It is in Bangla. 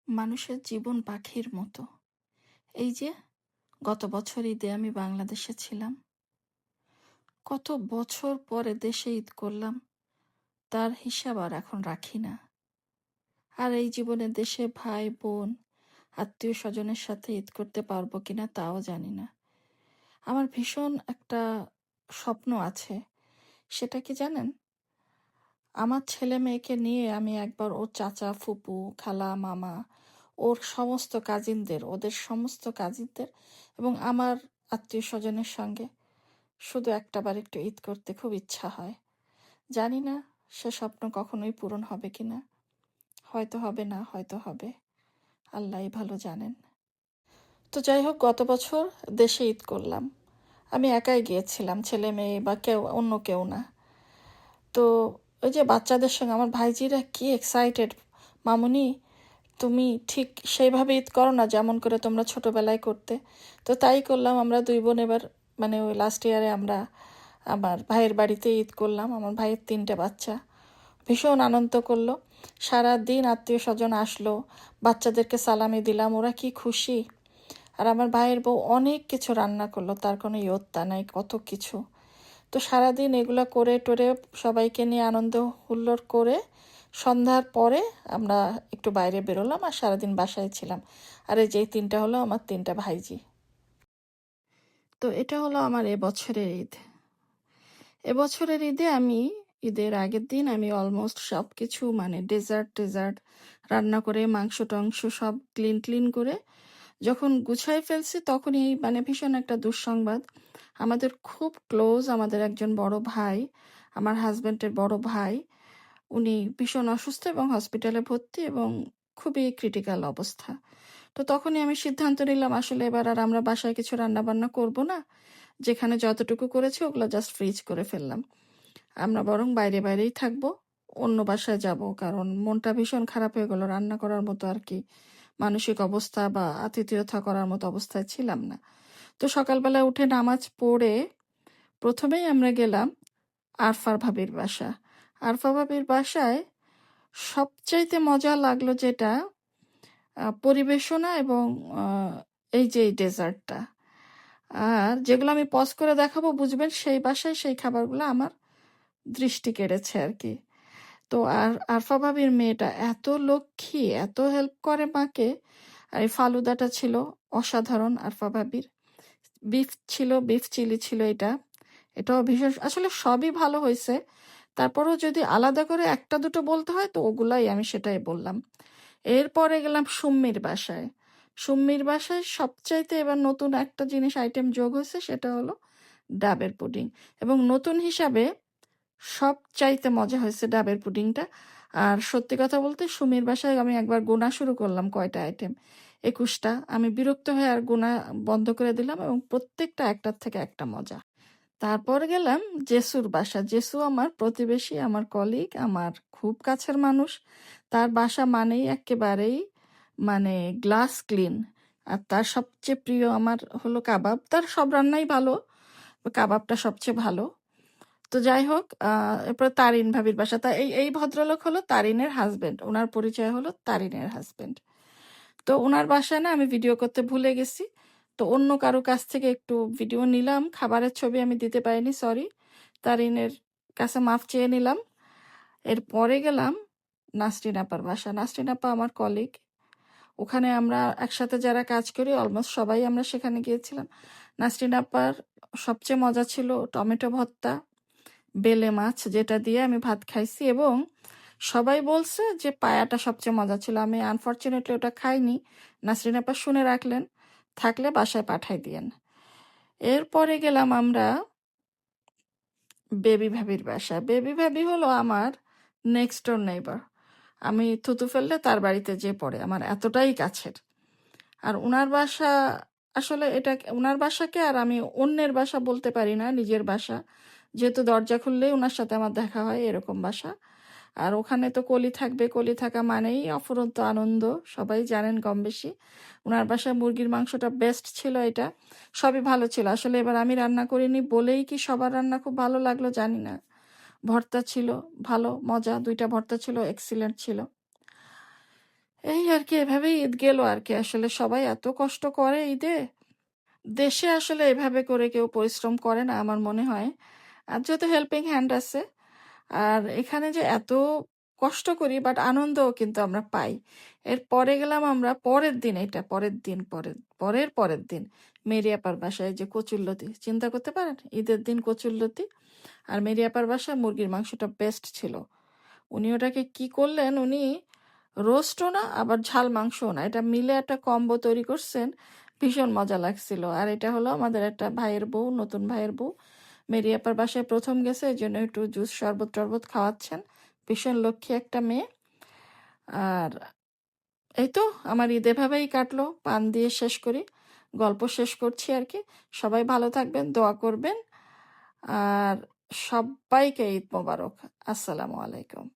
মানুষের জীবন পাখির মতো। এই যে গত বছর ঈদে আমি বাংলাদেশে ছিলাম। কত বছর পরে দেশে ঈদ করলাম, তার হিসাব আর এখন রাখি না। আর এই জীবনে দেশে ভাই বোন আত্মীয় স্বজনের সাথে ঈদ করতে পারবো কিনা তাও জানি না। আমার ভীষণ একটা স্বপ্ন আছে। সেটা কি জানেন? আমার ছেলে মেয়েকে নিয়ে আমি একবার ওর চাচা ফুপু খালা মামা ওর সমস্ত কাজিনদের ওদের সমস্ত কাজিনদের এবং আমার আত্মীয় স্বজনের সঙ্গে শুধু একটাবার একটু ঈদ করতে খুব ইচ্ছা হয়। জানি না সে স্বপ্ন কখনোই পূরণ হবে কিনা। হয়তো হবে না, হয়তো হবে, আল্লাহই ভালো জানেন। তো যাই হোক, গত বছর দেশে ঈদ করলাম। আমি একাই গিয়েছিলাম, ছেলে মেয়ে বা কেউ অন্য কেউ না। তো ওই যে বাচ্চাদের সঙ্গে আমার ভাইজিরা কি এক্সাইটেড, মামুনি তুমি ঠিক সেইভাবে ঈদ করো না যেমন করে তোমরা ছোটবেলায় করতে। তো তাই করলাম, আমরা দুই বোন এবার মানে ওই লাস্ট ইয়ারে আমরা আমার ভাইয়ের বাড়িতে ঈদ করলাম। আমার ভাইয়ের 3টে বাচ্চা ভীষণ আনন্দ করলো। সারা দিন আত্মীয় স্বজন আসলো, বাচ্চাদেরকে সালামি দিলাম, ওরা কি খুশি। আর আমার ভাইয়ের বউ অনেক কিছু রান্না করলো, তার কোনো ইয়ত্তা নাই, কত কিছু। তো সারাদিন এগুলো করে টোরে সবাইকে নিয়ে আনন্দ হুল্লোড় করে সন্ধ্যার পরে আমরা একটু বাইরে বেরোলাম আর সারাদিন বাসায় ছিলাম। আর এই যে 3টা হলো আমার 3টা ভাইজি। তো এটা হলো আমার এবছরের ঈদ। এবছরের ঈদে আমি ঈদের আগের দিন আমি অলমোস্ট সব কিছু মানে ডেজার্ট রান্না করে মাংস টাংস সব ক্লিন করে যখন গুছাই ফেলছি তখনই মানে ভীষণ একটা দুঃসংবাদ। আমাদের খুব ক্লোজ আমাদের একজন বড় ভাই, আমার হাজব্যান্ডের বড় ভাই, উনি ভীষণ অসুস্থ এবং হসপিটালে ভর্তি এবং খুবই ক্রিটিক্যাল অবস্থা। তো তখনই আমি সিদ্ধান্ত নিলাম আসলে এবার আর আমরা বাসায় কিছু রান্না বান্না করব না, যেখানে যতটুকু করেছি ওগুলো জাস্ট ফ্রিজ করে ফেললাম। আমরা বরং বাইরেই থাকবো, অন্য বাসায় যাব, কারণ মনটা ভীষণ খারাপ হয়ে গেল। রান্না করার মতো আর কি মানসিক অবস্থা বা আতিথেয়তা করার মতো অবস্থায় ছিলাম না। তো সকালবেলা উঠে নামাজ পড়ে প্রথমেই আমরা গেলাম আরফার ভাবির বাসা। আরফা ভাবির বাসায় সবচাইতে মজা লাগলো যেটা পরিবেশনা এবং এই যে ডেজার্টটা। আর যেগুলো আমি পজ করে দেখাবো বুঝবেন সেই বাসায় সেই খাবারগুলো আমার দৃষ্টি কেড়েছে আর কি। তো আর আরফা ভাবির মেয়েটা এত লক্ষ্মী, এত হেল্প করে মাকে। আর এই ফালুদাটা ছিল অসাধারণ আরফা ভাবির। বিফ ছিল, বিফ চিলি ছিল এটা, এটাও ভীষণ, আসলে সবই ভালো হয়েছে। তারপরেও যদি আলাদা করে একটা দুটো বলতে হয় তো ওগুলাই আমি সেটাই বললাম। এরপরে গেলাম সুম্মির বাসায়। সুম্মির বাসায় সবচাইতে এবার নতুন একটা জিনিস আইটেম যোগ হয়েছে, সেটা হলো ডাবের পুডিং। এবং নতুন হিসাবে সবচাইতে মজা হয়েছে ডাবের পুডিংটা। আর সত্যি কথা বলতে সুমির বাসায় আমি একবার গোনা শুরু করলাম কয়টা আইটেম, 21টা। আমি বিরক্ত হয়ে আর গোনা বন্ধ করে দিলাম এবং প্রত্যেকটা একটার থেকে একটা মজা। তারপর গেলাম জেসুর বাসা। জেসু আমার প্রতিবেশী, আমার কলিগ, আমার খুব কাছের মানুষ। তার বাসা মানেই একেবারেই মানে গ্লাস ক্লিন। আর তার সবচেয়ে প্রিয় আমার হলো কাবাব। তার সব রান্নাই ভালো, কাবাবটা সবচেয়ে ভালো। তো যাই হোক, এরপর তারিন ভাবির বাসা। তা এই এই ভদ্রলোক হলো তারিনের হাজবেন্ড, ওনার পরিচয় হলো তারিনের হাজবেন্ড। তো ওনার বাসায় না আমি ভিডিও করতে ভুলে গেছি, তো অন্য কারো কাছ থেকে একটু ভিডিও নিলাম, খাবারের ছবি আমি দিতে পারিনি, সরি। তারিনের কাছে মাফ চেয়ে নিলাম। এরপরে গেলাম নাসরিন আপার বাসা। নাসরিন আপা আমার কলিগ, ওখানে আমরা একসাথে যারা কাজ করি অলমোস্ট সবাই আমরা সেখানে গিয়েছিলাম। নাসরিন আপার সবচেয়ে মজা ছিল টমেটো ভর্তা, বেলে মাছ, যেটা দিয়ে আমি ভাত খাইছি। এবং সবাই বলছে যে পায়াটা সবচেয়ে মজা ছিল। আমি আনফর্চুনেটলি ওটা খাইনি। নাসরিন আপা শুনে রাখলেন, থাকলে বাসায় পাঠাই দিয়েন। এরপরে গেলাম আমরা বেবি ভাবির বাসা। বেবি ভাবি হলো আমার নেক্সট ডোর নেইবার। আমি থুতু ফেললে তার বাড়িতে যেয়ে পড়ে, আমার এতটাই কাছের। আর উনার বাসা, আসলে এটা উনার বাসাকে আর আমি অন্যের বাসা বলতে পারি না, নিজের বাসা। যেহেতু দরজা খুললেই ওনার সাথে আমার দেখা হয়, এরকম বাসা। আর ওখানে তো কলি থাকবে, কলি থাকা মানেই অফুরন্ত আনন্দ, সবাই জানেন কম বেশি। ওনার বাসায় মুরগির মাংসটা বেস্ট ছিল, এটা সবই ভালো ছিল। আসলে এবার আমি রান্না করিনি বলেই কি সবার রান্না খুব ভালো লাগলো জানি না। ভর্তা ছিল ভালো, মজা, 2টা ভর্তা ছিল, এক্সিলেন্ট ছিল। এই আর কি এভাবেই ঈদ গেল আর কি। আসলে সবাই এত কষ্ট করে ঈদে। দেশে আসলে এভাবে করে কেউ পরিশ্রম করে না আমার মনে হয়। আর যেহেতু হেল্পিং হ্যান্ড আছে, আর এখানে যে এত কষ্ট করি বাট আনন্দও কিন্তু আমরা পাই। এর পরে গেলাম আমরা পরের দিন, এটা পরের দিন, পরের দিন মেরিয়াপার বাসায়, যে কচুরলতি, চিন্তা করতে পারেন, ঈদের দিন কচুরলতি। আর মেরিয়াপার বাসায় মুরগির মাংসটা বেস্ট ছিল। উনি ওটাকে কি করলেন, উনি রোস্টও না আবার ঝাল মাংসও না, এটা মিলে একটা কম্বো তৈরি করছেন। ভীষণ মজা লাগছিল। আর এটা হলো আমাদের একটা ভাইয়ের বউ, নতুন ভাইয়ের বউ, মেরিয়াপার বাসায় প্রথম গেছে, এই জন্য একটু জুস শরবত টরবত খাওয়াচ্ছেন। ভীষণ লক্ষ্মী একটা মেয়ে। আর এই তো আমার ঈদ এভাবেই কাটলো, পান দিয়ে শেষ করি, গল্প শেষ করছি আর কি। সবাই ভালো থাকবেন, দোয়া করবেন। আর সবাইকে ঈদ মোবারক। আসসালামু আলাইকুম।